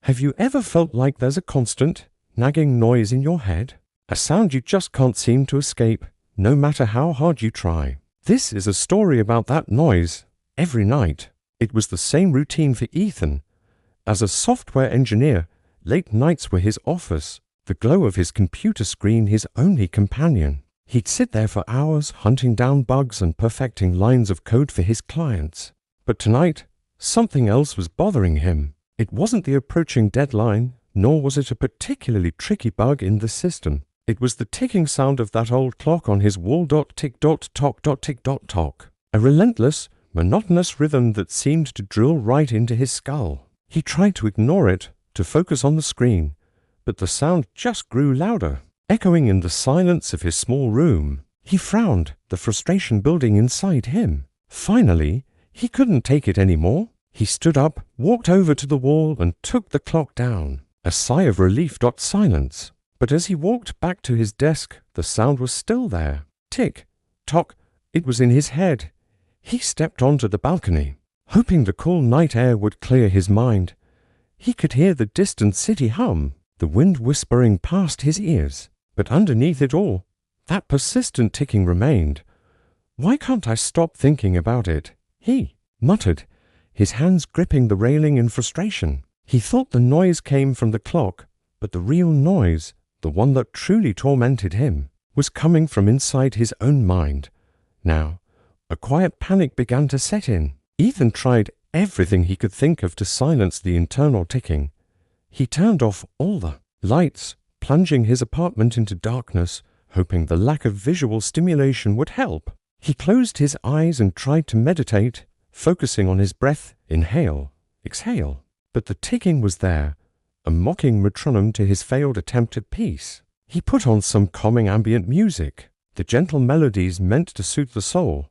Have you ever felt like there's a constant, nagging noise in your head? A sound you just can't seem to escape, no matter how hard you try. This is a story about that noise, every night. It was the same routine for Ethan. As a software engineer, late nights were his office, the glow of his computer screen his only companion. He'd sit there for hours, hunting down bugs and perfecting lines of code for his clients. But tonight, something else was bothering him. It wasn't the approaching deadline, nor was it a particularly tricky bug in the system. It was the ticking sound of that old clock on his wall. Tick tock tick tock. A relentless, monotonous rhythm that seemed to drill right into his skull. He tried to ignore it, to focus on the screen, but the sound just grew louder, echoing in the silence of his small room. He frowned, the frustration building inside him. Finally, he couldn't take it anymore. He stood up, walked over to the wall, and took the clock down. A sigh of relief. Silence. But as he walked back to his desk, the sound was still there. Tick, tock, it was in his head. He stepped onto the balcony, hoping the cool night air would clear his mind. He could hear the distant city hum, the wind whispering past his ears. But underneath it all, that persistent ticking remained. "Why can't I stop thinking about it?" he muttered, his hands gripping the railing in frustration. He thought the noise came from the clock, but the real noise, the one that truly tormented him, was coming from inside his own mind. Now, a quiet panic began to set in. Ethan tried everything he could think of to silence the internal ticking. He turned off all the lights, plunging his apartment into darkness, hoping the lack of visual stimulation would help. He closed his eyes and tried to meditate, focusing on his breath, inhale, exhale. But the ticking was there, a mocking metronome to his failed attempt at peace. He put on some calming ambient music, the gentle melodies meant to soothe the soul.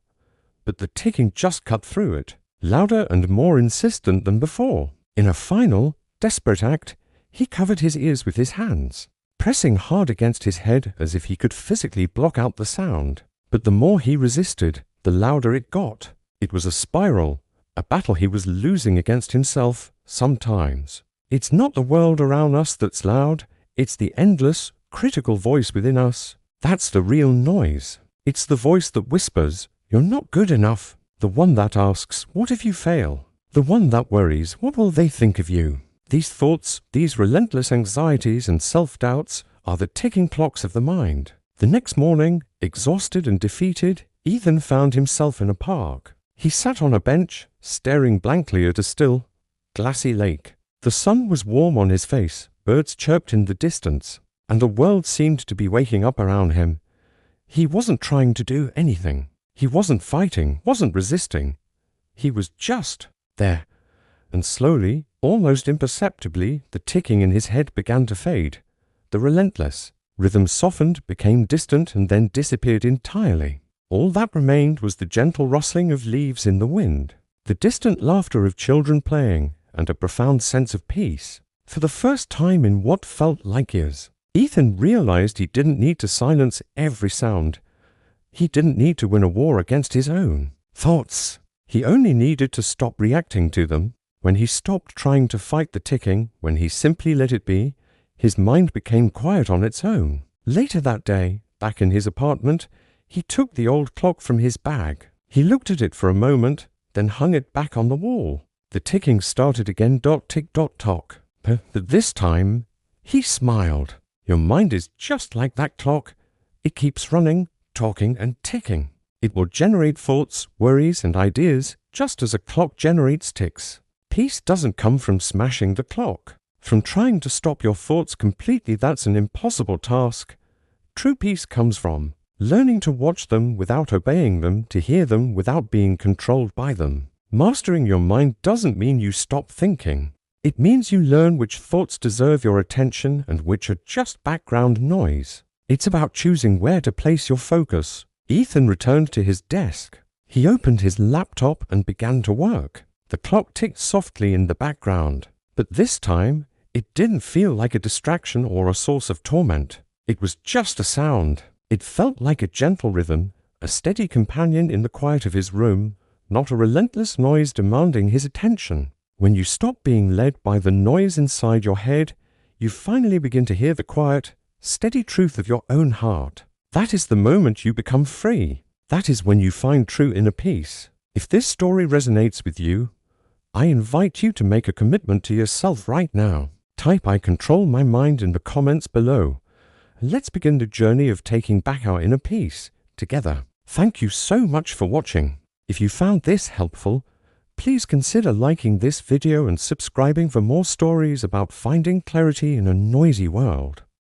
But the ticking just cut through it, louder and more insistent than before. In a final, desperate act, he covered his ears with his hands, pressing hard against his head as if he could physically block out the sound. But the more he resisted, the louder it got. It was a spiral, a battle he was losing against himself sometimes. It's not the world around us that's loud, it's the endless, critical voice within us. That's the real noise. It's the voice that whispers, "You're not good enough." The one that asks, "What if you fail?" The one that worries, "What will they think of you?" These thoughts, these relentless anxieties and self-doubts are the ticking clocks of the mind. The next morning, exhausted and defeated, Ethan found himself in a park. He sat on a bench, staring blankly at a still, glassy lake. The sun was warm on his face, birds chirped in the distance, and the world seemed to be waking up around him. He wasn't trying to do anything. He wasn't fighting, wasn't resisting. He was just there. And slowly, almost imperceptibly, the ticking in his head began to fade. The relentless rhythm softened, became distant, and then disappeared entirely. All that remained was the gentle rustling of leaves in the wind, the distant laughter of children playing, and a profound sense of peace. For the first time in what felt like years, Ethan realized he didn't need to silence every sound. He didn't need to win a war against his own thoughts. He only needed to stop reacting to them. When he stopped trying to fight the ticking, when he simply let it be, his mind became quiet on its own. Later that day, back in his apartment, he took the old clock from his bag. He looked at it for a moment, then hung it back on the wall. The ticking started again. Tick tock. But this time, he smiled. Your mind is just like that clock. It keeps running, talking, and ticking. It will generate thoughts, worries, and ideas, just as a clock generates ticks. Peace doesn't come from smashing the clock, from trying to stop your thoughts completely. That's an impossible task. True peace comes from learning to watch them without obeying them, to hear them without being controlled by them. Mastering your mind doesn't mean you stop thinking. It means you learn which thoughts deserve your attention and which are just background noise. It's about choosing where to place your focus. Ethan returned to his desk. He opened his laptop and began to work. The clock ticked softly in the background, but this time, it didn't feel like a distraction or a source of torment. It was just a sound. It felt like a gentle rhythm, a steady companion in the quiet of his room, not a relentless noise demanding his attention. When you stop being led by the noise inside your head, you finally begin to hear the quiet, steady truth of your own heart. That is the moment you become free. That is when you find true inner peace. If this story resonates with you, I invite you to make a commitment to yourself right now. Type "I control my mind" in the comments below. Let's begin the journey of taking back our inner peace together. Thank you so much for watching. If you found this helpful, please consider liking this video and subscribing for more stories about finding clarity in a noisy world.